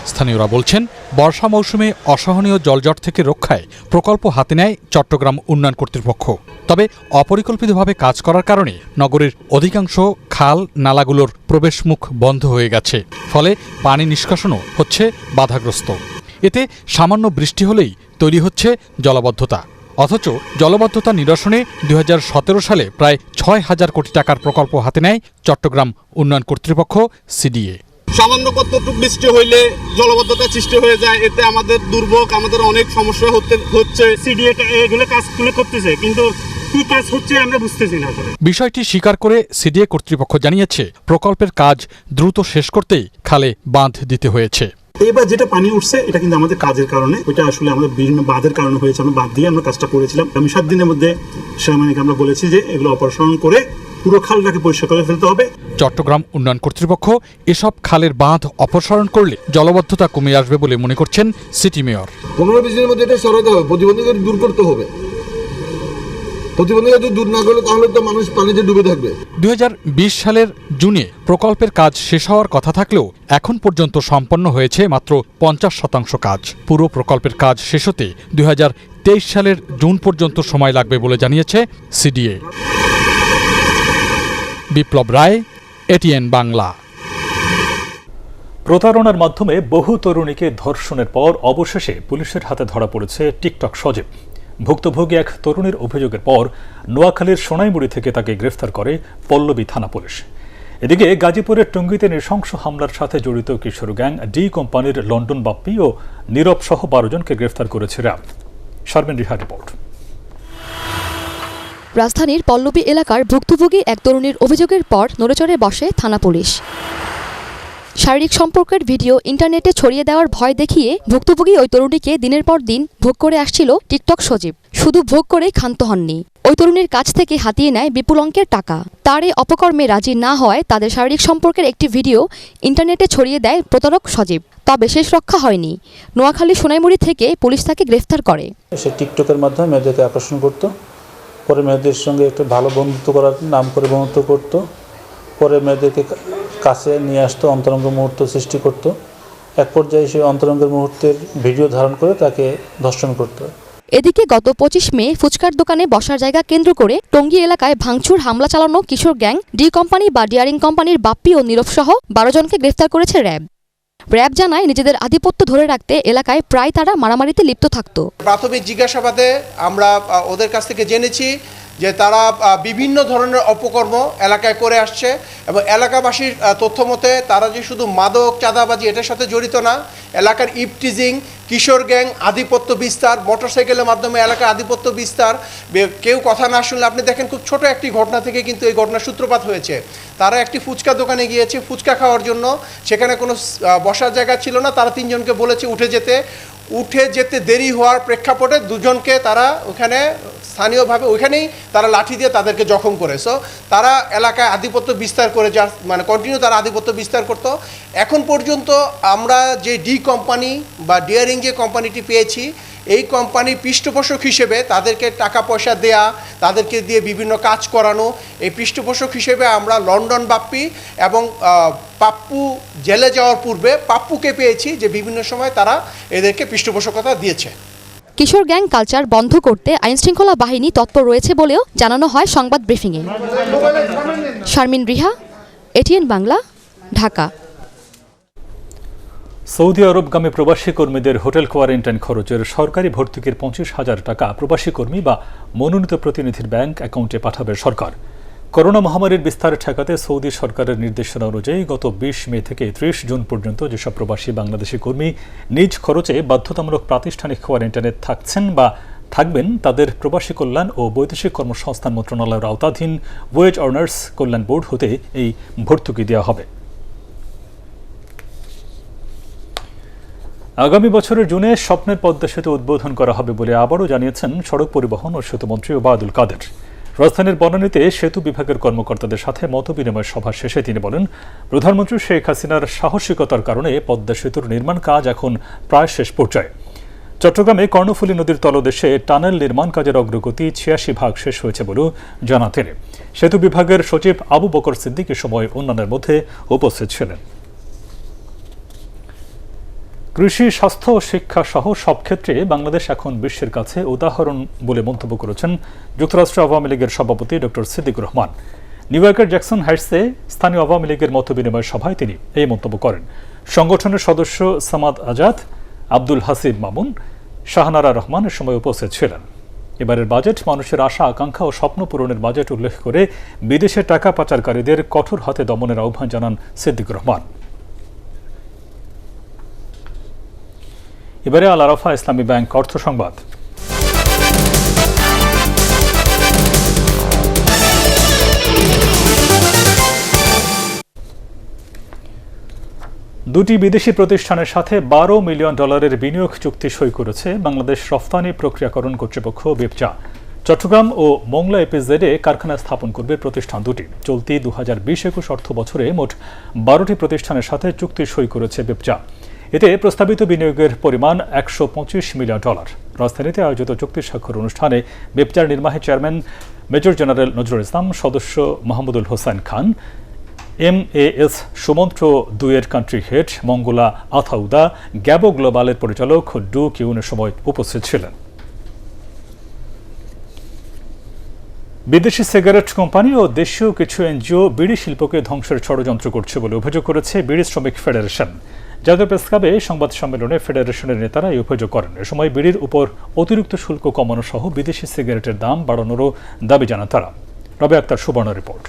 স্থানীয়রা বলছেন, বর্ষা মৌসুমে অসহনীয় জলজট থেকে রক্ষায় প্রকল্প হাতে নেয় চট্টগ্রাম উন্নয়ন কর্তৃপক্ষ। তবে অপরিকল্পিতভাবে কাজ করার কারণে নগরীর অধিকাংশ খাল নালাগুলোর প্রবেশমুখ বন্ধ হয়ে গেছে, ফলে পানি নিষ্কাশনও হচ্ছে বাধাগ্রস্ত। এতে সামান্য বৃষ্টি হলেই তৈরি হচ্ছে জলাবদ্ধতা। অথচ জলাবদ্ধতা নিরসনে 2017 সালে প্রায় 6,000 কোটি টাকার প্রকল্প হাতে নেয় চট্টগ্রাম উন্নয়ন কর্তৃপক্ষ সিডিএ। সামান্য কতটুকু বৃষ্টি হইলে জলাবদ্ধতা সৃষ্টি হয়ে যায়, এতে আমাদের দুর্ভোগ, আমাদের অনেক সমস্যা হচ্ছে। সিডিএ এগুলো কাজ করতেছে, কিন্তু কি কাজ হচ্ছে আমরা বুঝতেছি না। বিষয়টি স্বীকার করে সিডিএ কর্তৃপক্ষ জানিয়েছে, প্রকল্পের কাজ দ্রুত শেষ করতেই খালে বাঁধ দিতে হয়েছে। এবার যেটা পানি উঠছে এটা কিন্তু আমাদের কাজের কারণে, ওইটা আসলে আমাদের বিভিন্ন বাঁধের কারণে হয়েছে। আমরা বাঁধ দিয়ে আমরা কাজটা করেছিলাম। আমি 7 দিনের মধ্যে সেনাবাহিনীকে আমরা বলেছি যে এগুলো অপসারণ করে পুরো খালটাকে পরিষ্কার করে ফেলতে হবে। চট্টগ্রাম উন্নয়ন কর্তৃপক্ষ এসব খালের বাঁধ অপসারণ করলে জলাবদ্ধতা কমে আসবে বলে মনে করছেন সিটি মেয়র। 15-20 দিনের মধ্যে এটা সরাতে হবে, প্রতিবন্ধকতা দূর করতে হবে। প্রতিবন্ধকতা দূর না করলে তাহলে তো মানুষ পানিতে ডুবে থাকবে। 2020 সালের জুনে প্রকল্পের কাজ শেষ হওয়ার কথা থাকলেও এখন পর্যন্ত সম্পন্ন হয়েছে মাত্র 50% কাজ। পুরো প্রকল্পের কাজ শেষ হতে 2023 সালের জুন পর্যন্ত সময় লাগবে বলে জানিয়েছে সিডিএ। বিপ্লব রায়, এটিএন বাংলা। প্রতারণার মাধ্যমে বহু তরুণীকে ধর্ষণের পর অবশেষে পুলিশের হাতে ধরা পড়েছে টিকটক সজীব। ভুক্তভোগী এক তরুণীর অভিযোগের পর নোয়াখালীর সোনাইমুড়ি থেকে তাকে গ্রেফতার করে পল্লবী থানা পুলিশ। এদিকে গাজীপুরের টঙ্গীতে নৃশংস হামলার সাথে জড়িত কিশোর গ্যাং ডি কোম্পানির লন্ডন বাপ্পি ও নীরব সহ 12 জনকে গ্রেফতার করেছে র্যাব। শারমিন রিহার রিপোর্ট। রাজধানীর পল্লবী এলাকার ভুক্তভোগী এক তরুণীর অভিযোগের পর নড়েচড়ে বসে থানা পুলিশ। শারীরিক সম্পর্কের ভিডিও ইন্টারনেটে ছড়িয়ে দেওয়ার ভয় দেখিয়ে ভুক্তভোগী ওই তরুণীকে দিনের পর দিন ভোগ করে আসছিল টিকটক সজীব। শুধু ভোগ করেই ক্ষান্ত হননি, ওই তরুণীর কাছ থেকে হাতিয়ে নেয় বিপুল অঙ্কের টাকা। তার এই অপকর্মে রাজি না হওয়ায় তাদের শারীরিক সম্পর্কের একটি ভিডিও ইন্টারনেটে ছড়িয়ে দেয় প্রতারক সজীব। তবে শেষ রক্ষা হয়নি, নোয়াখালী সোনাইমুড়ি থেকে পুলিশ তাকে গ্রেফতার করে। সে টিকটকের মাধ্যমে মেয়েদেরকে আকর্ষণ করত, পরে মেয়েদের সঙ্গে একটু ভালো বন্ধুত্ব করার নাম করে বন্ধুত্ব করত, পরে মেয়েদেরকে কাছে নিয়ে আসতো, অন্তরঙ্গ মুহূর্ত সৃষ্টি করত। এক পর্যায়ে সেই অন্তরঙ্গের মুহূর্তের ভিডিও ধারণ করে তাকে ধর্ষণ করত। এদিকে গত 25 মে ফুচকার দোকানে বসার জায়গা কেন্দ্র করে টঙ্গী এলাকায় ভাঙচুর হামলা চালানো কিশোর গ্যাং ডি কোম্পানি বা ডিয়ারিং কোম্পানির বাপ্পি ও নীরব সহ 12 জনকে গ্রেফতার করেছে র্যাব। র্যাব জানায়, নিজেদের আধিপত্য ধরে রাখতে এলাকায় প্রায় তারা মারামারিতে লিপ্ত থাকত। প্রাথমিক জিজ্ঞাসাবাদে আমরা ওদের কাছ থেকে জেনেছি যে তারা বিভিন্ন ধরনের অপকর্ম এলাকায় করে আসছে এবং এলাকাবাসীর তথ্য মতে তারা যে শুধু মাদক চাঁদাবাজি এটার সাথে জড়িত না, এলাকার ইপটিজিং, কিশোর গ্যাং, আধিপত্য বিস্তার, মোটরসাইকেলের মাধ্যমে এলাকার আধিপত্য বিস্তার, কেউ কথা না শুনলে আপনি দেখেন খুব ছোট একটি ঘটনা থেকে কিন্তু এই ঘটনার সূত্রপাত হয়েছে। তারা একটি ফুচকা দোকানে গিয়েছে ফুচকা খাওয়ার জন্য, সেখানে কোনো বসার জায়গা ছিল না। তারা 3 জনকে বলেছে উঠে যেতে দেরি হওয়ার প্রেক্ষাপটে 2 জনকে তারা ওখানে স্থানীয়ভাবে ওইখানেই তারা লাঠি দিয়ে তাদেরকে জখম করে। সো তারা এলাকায় আধিপত্য বিস্তার করে যার মানে কন্টিনিউ তারা আধিপত্য বিস্তার করত। এখন পর্যন্ত আমরা যে ডি কোম্পানি বা ডিয়ারিং যে কোম্পানিটি পেয়েছি, এই কোম্পানির পৃষ্ঠপোষক হিসেবে তাদেরকে টাকা পয়সা দেয়া, তাদেরকে দিয়ে বিভিন্ন কাজ করানো, এই পৃষ্ঠপোষক হিসেবে আমরা লন্ডন বাপ্পি এবং পাপ্পু জেলে যাওয়ার পূর্বে পাপ্পুকে পেয়েছি, যে বিভিন্ন সময় তারা এদেরকে পৃষ্ঠপোষকতা দিয়েছে। কিশোর গ্যাং কালচার বন্ধ করতে আইনশৃঙ্খলা বাহিনী তৎপর রয়েছে বলেও জানানো হয় সংবাদ ব্রিফিংয়ে। শারমিন রিহা, এটিএন বাংলা, ঢাকা। সৌদি আরবগামী প্রবাসী কর্মীদের হোটেল কোয়ারেন্টাইন খরচের সরকারি ভর্তুকির 25,000 টাকা প্রবাসী কর্মী বা মনোনীত প্রতিনিধির ব্যাংক অ্যাকাউন্টে পাঠাবে সরকার। করোনা মহামারীর বিস্তার ঠেকাতে সৌদি সরকারের নির্দেশনা অনুযায়ী গত 20 মে থেকে 30 জুন পর্যন্ত যেসব প্রবাসী বাংলাদেশি কর্মী নিজ খরচে বাধ্যতামূলক প্রাতিষ্ঠানিক কোয়ারেন্টাইনে থাকছেন বা থাকবেন, তাদের প্রবাসী কল্যাণ ও বৈদেশিক কর্মসংস্থান মন্ত্রণালয়ের আওতাধীন ওয়েজ আর্নার্স কল্যাণ বোর্ড হতে এই ভর্তুকি দেওয়া হবে। আগামী বছরের জুনে স্বপ্নের পদ্মা সেতু উদ্বোধন করা হবে বলে আবারও জানিয়েছেন সড়ক পরিবহন ও সেতুমন্ত্রী ওবায়দুল কাদের। রাজধানীর বনানীতে সেতু বিভাগের কর্মকর্তাদের সাথে মতবিনিময় সভা শেষে তিনি বলেন, প্রধানমন্ত্রী শেখ হাসিনার সাহসিকতার কারণে পদ্মা সেতুর নির্মাণ কাজ এখন প্রায় শেষ পর্যায়ে। চট্টগ্রামে কর্ণফুলী নদীর তলদেশে টানেল নির্মাণ কাজের অগ্রগতি 86% শেষ হয়েছে বলেও জানান তিনি। সেতু বিভাগের সচিব আবু বকর সিদ্দিক এ সময় অন্যান্যের মধ্যে উপস্থিত ছিলেন। কৃষি, স্বাস্থ্য ও শিক্ষা সহ সব ক্ষেত্রে বাংলাদেশ এখন বিশ্বের কাছে উদাহরণ বলে মন্তব্য করেছেন যুক্তরাষ্ট্র আওয়ামী লীগের সভাপতি ডক্টর সিদ্দিকুর রহমান। নিউ ইয়র্কের জ্যাকসন হাইটসে স্থানীয় আওয়ামী লীগের মতবিনিময় সভায় তিনি এই মন্তব্য করেন। সংগঠনের সদস্য সামাদ আজাদ, আব্দুল হাসিব মামুন, শাহনারা রহমান এ সময় উপস্থিত ছিলেন। এবারের বাজেট মানুষের আশা আকাঙ্ক্ষা ও স্বপ্ন পূরণের বাজেট উল্লেখ করে বিদেশে টাকা পাচারকারীদের কঠোর হাতে দমনের আহ্বান জানান সিদ্দিকুর রহমান। এবারে আল আরাফা ইসলামী ব্যাংক অর্থ সংবাদ। দুটি বিদেশি প্রতিষ্ঠানের সাথে $12 মিলিয়ন বিনিয়োগ চুক্তি সই করেছে বাংলাদেশ রফতানি প্রক্রিয়াকরণ কর্তৃপক্ষ বেপচা। চট্টগ্রাম ও মোংলা এপিজেডে কারখানা স্থাপন করবে প্রতিষ্ঠান দুটি। চলতি 2020-21 অর্থ বছরে মোট 12টি প্রতিষ্ঠানের সাথে চুক্তি সই করেছে বেপচা। এতে প্রস্তাবিত বিনিয়োগের পরিমাণ $125 মিলিয়ন। রাজধানীতে আয়োজিত চুক্তি স্বাক্ষর অনুষ্ঠানে বেপচার নির্বাহী chairman major general Nazrul Islam, সদস্য মাহমুদুল হোসেন খান, MAS সুমন্ত্র 2-এর কান্ট্রি হেড মঙ্গলা আথাউদা, গ্যাবো গ্লোবালের পরিচালক ডু কিউনের সময় উপস্থিত ছিলেন। বিদেশি সিগারেট কোম্পানি ও দেশীয় কিছু এনজিও বিড়ি শিল্পকে ধ্বংসের ষড়যন্ত্র করছে বলে অভিযোগ করেছে বিড়ি শ্রমিক ফেডারেশন। জাতীয় প্রেসক্লাবে সংবাদ সম্মেলনে ফেডারেশনের নেতারা এই অভিযোগ করেন। এ সময় বিড়ির উপর অতিরিক্ত শুল্ক কমানো সহ বিদেশি সিগারেটের দাম বাড়ানোরও দাবি জানান তারা। রবি আক্তার সুবর্ণ রিপোর্ট।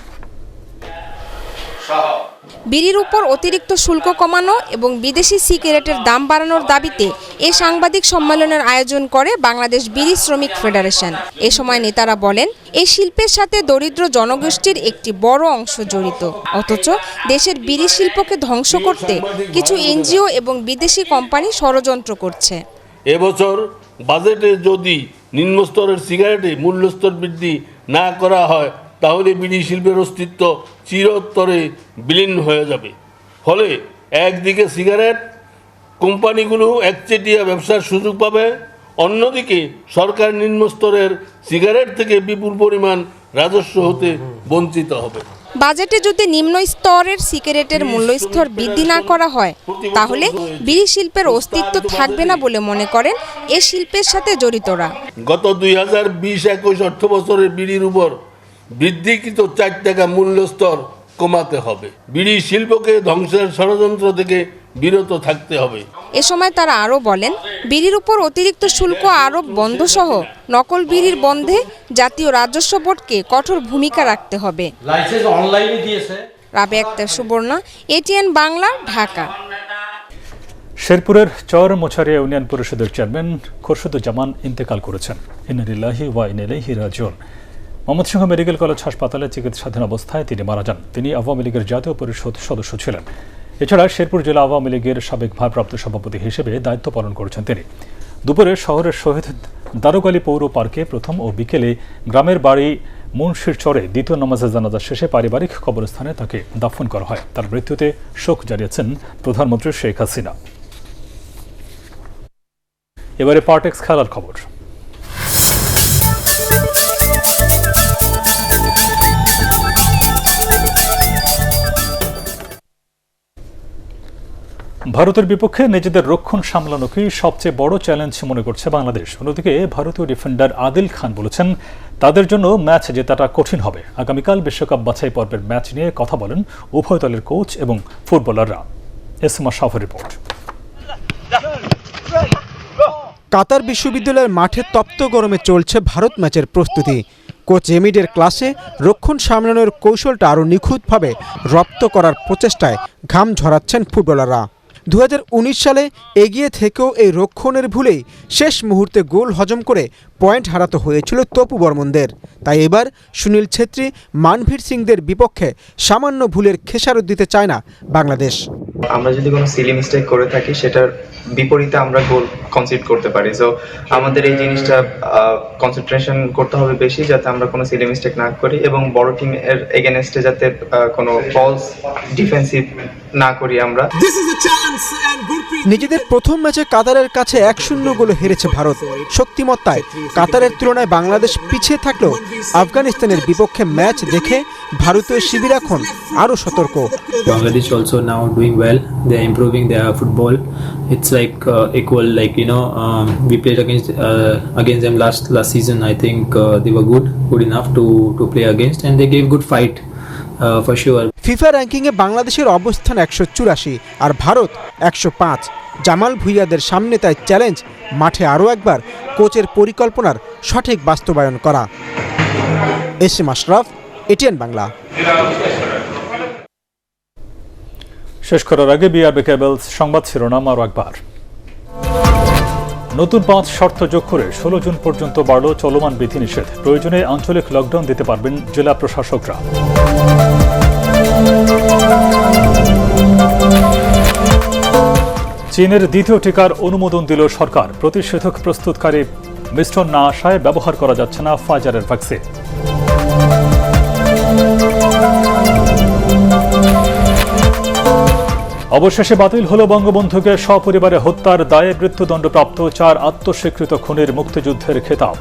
বিড়ির উপর অতিরিক্ত শুল্ক কমানো এবং বিদেশি সিগারেটের দাম বাড়ানোর দাবিতে এ সাংবাদিক সম্মেলনের আয়োজন করে বাংলাদেশ বিড়ি শ্রমিক ফেডারেশন। এ সময় নেতারা বলেন, এই শিল্পের সাথে দরিদ্র জনগোষ্ঠীর একটি বড় অংশ জড়িত, অথচ দেশের বিড়ি শিল্পকে ধ্বংস করতে কিছু এনজিও এবং বিদেশি কোম্পানি ষড়যন্ত্র করছে। এবছর বাজেটে যদি নিম্নস্তরের সিগারেটে মূল্যস্তর বৃদ্ধি না করা হয় তাহলে বিড়ি শিল্পের অস্তিত্ব চিরতরে বিলীন হয়ে যাবে। ফলে একদিকে সিগারেট কোম্পানিগুলো একচেটিয়া ব্যবসার সুযোগ পাবে, অন্যদিকে সরকার নিম্নস্তরের সিগারেট থেকে বিপুল পরিমাণ রাজস্ব হতে বঞ্চিত হবে। বাজেটে যদি নিম্ন স্তরের সিগারেটের মূল্যস্তর বৃদ্ধি না করা হয় তাহলে বিড়ি শিল্পের অস্তিত্ব থাকবে না বলে মনে করেন এ শিল্পের সাথে জড়িতরা। গত 2020-21 অর্থ বছরের বিড়ির উপর বৃদ্ধিকৃত 4 টাকা মূল্যস্তর কমাতে হবে। বিড়ি শিল্পকে ধ্বংসের ষড়যন্ত্র থেকে বিরত থাকতে হবে। এ সময় তারা আরও বলেন, বিড়ির উপর অতিরিক্ত শুল্ক আরোপ বন্ধ সহ নকল বিড়ির বন্ধে জাতীয় রাজস্ব বোর্ডকে কঠোর ভূমিকা রাখতে হবে। লাইসেন্স অনলাইনে দিয়েছে। রাবি আক্তার সুবর্ণা, এটিএন বাংলা, ঢাকা। শেরপুরের চর মোছারিয়া ইউনিয়ন পরিষদের চেয়ারম্যান খোরশেদুজ্জামান ইন্তেকাল করেছেন। ইন্না লিল্লাহি ওয়া ইন্না ইলাইহি রাজিউন। ময়মনসিংহ মেডিকেল কলেজ হাসপাতালে চিকিৎসাধীন অবস্থায় তিনি মারা যান। তিনি আওয়ামী লীগের জাতীয় পরিষদ সদস্য ছিলেন। এছাড়া শেরপুর জেলা আওয়ামী লীগের সাবেক ভারপ্রাপ্ত সভাপতি হিসেবে দায়িত্ব পালন করেছেন তিনি। দুপুরে শহরের শহীদ দারোগালী পৌর পার্কে প্রথম ও বিকেলে গ্রামের বাড়ি মুন্সির চরে দ্বিতীয় নামাজে জানাজা শেষে পারিবারিক কবরস্থানে তাকে দাফন করা হয়। তার মৃত্যুতে শোক জানিয়েছেন প্রধানমন্ত্রী শেখ হাসিনা। এবারে পার্টেক্স খেলার খবর। ভারতের বিপক্ষে নিজেদের রক্ষণ সামলানোকেই সবচেয়ে বড় চ্যালেঞ্জ মনে করছে বাংলাদেশ। অন্যদিকে ভারতীয় ডিফেন্ডার আদিল খান বলেছেন তাদের জন্য ম্যাচ জেতাটা কঠিন হবে। আগামীকাল বিশ্বকাপ বাছাই পর্বের ম্যাচ নিয়ে কথা বলেন উভয় দলের কোচ এবং ফুটবলাররা। Asthma শাফের report. কাতার বিশ্ববিদ্যালয়ের মাঠে তপ্ত গরমে চলছে ভারত ম্যাচের প্রস্তুতি। কোচ এমিডের ক্লাসে রক্ষণ সামলানোর কৌশলটা আরও নিখুঁতভাবে রপ্ত করার প্রচেষ্টায় ঘাম ঝরাচ্ছেন ফুটবলাররা। 2019 সালে এগিয়ে থেকেও এই রক্ষণের ভুলেই শেষ মুহূর্তে গোল হজম করে পয়েন্ট হারাতে হয়েছিল তপু বর্মনদের। তাই এবার সুনীল ছেত্রী, মানভীর সিংদের বিপক্ষে সামান্য ভুলের খেসারত দিতে চায় না বাংলাদেশ। আমরা যদি কোনো সিলি মিস্টেক করে থাকি সেটার বিপরীতে আমরা গোল কনসিড করতে পারি। সো আমাদের এই জিনিসটা কনসেন্ট্রেশন করতে হবে বেশি, যাতে আমরা কোনো সিলি মিস্টেক না করি এবং বড় টিমের এগেনস্টে যাতে কোনো ফলস ডিফেন্সিভ না করি আমরা। নিজেদের প্রথম ম্যাচে কাতারের কাছে 1-0 গোলে হেরেছে ভারত। শক্তিমত্তায় কাতারের তুলনায় বাংলাদেশ পিছিয়ে থাকলেও আফগানিস্তানের বিপক্ষে ম্যাচ দেখে ভারতীয় শিবির এখন আরও সতর্ক। Bangladesh also now doing well. They are improving their football. It's like equal, like we played against them last season. I think they were good enough to play against, and they gave good fight for sure. FIFA র্যাঙ্কিংয়ে বাংলাদেশের অবস্থান 184 আর ভারত 105। জামাল ভুইয়াদের সামনে তাই challenge মাঠে আরও একবার কোচের পরিকল্পনার সঠিক বাস্তবায়ন করা। SM Ashraf, ATN Bangla. শেষ করার আগে বিআরবি কেবলস সংবাদ শিরোনাম আরও একবার। নতুন 5 শর্ত যোগ করে 16 জুন পর্যন্ত বাড়ল চলমান বিধিনিষেধ। প্রয়োজনে আঞ্চলিক লকডাউন দিতে পারবেন জেলা প্রশাসকরা। চীনের দ্বিতীয় টিকার অনুমোদন দিল সরকার। প্রতিষেধক প্রস্তুতকারী মিশ্রণ না আসায় ব্যবহার করা যাচ্ছে না ফাইজারের ভ্যাকসিন। অবশেষে বাতিল হল বঙ্গবন্ধুকে সপরিবারে হত্যার দায়ে মৃত্যুদণ্ডপ্রাপ্ত 4 আত্মস্বীকৃত খুনির মুক্তিযুদ্ধের খেতাব।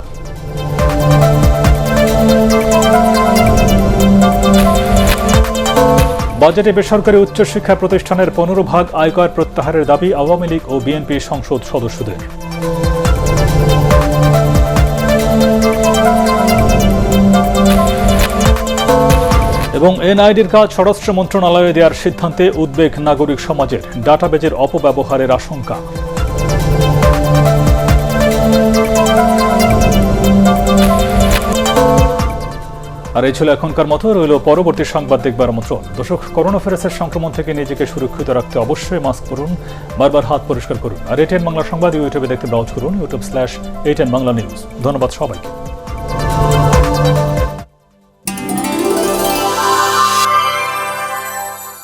বাজেটে বেসরকারি উচ্চশিক্ষা প্রতিষ্ঠানের 15% আয়কর প্রত্যাহারের দাবি আওয়ামী লীগ ও বিএনপি সংসদ সদস্যদের। এবং এনআইডির কাজ স্বরাষ্ট্র মন্ত্রণালয়ে দেওয়ার সিদ্ধান্তে উদ্বেগ নাগরিক সমাজের। ডাটাবেজের অপব্যবহারের আশঙ্কা। আর এই ছিল এখনকার মতো। রইল পরবর্তী সংবাদ দেখবার আমন্ত্রণ। দর্শক, করোনা ভাইরাসের সংক্রমণ থেকে নিজেকে সুরক্ষিত রাখতে অবশ্যই মাস্ক পরুন, বারবার হাত পরিষ্কার করুন। আর এটিএন বাংলা সংবাদ ইউটিউবে দেখতে ব্রাউজ করুন, youtube/ATN Bangla News। ধন্যবাদ সবাইকে।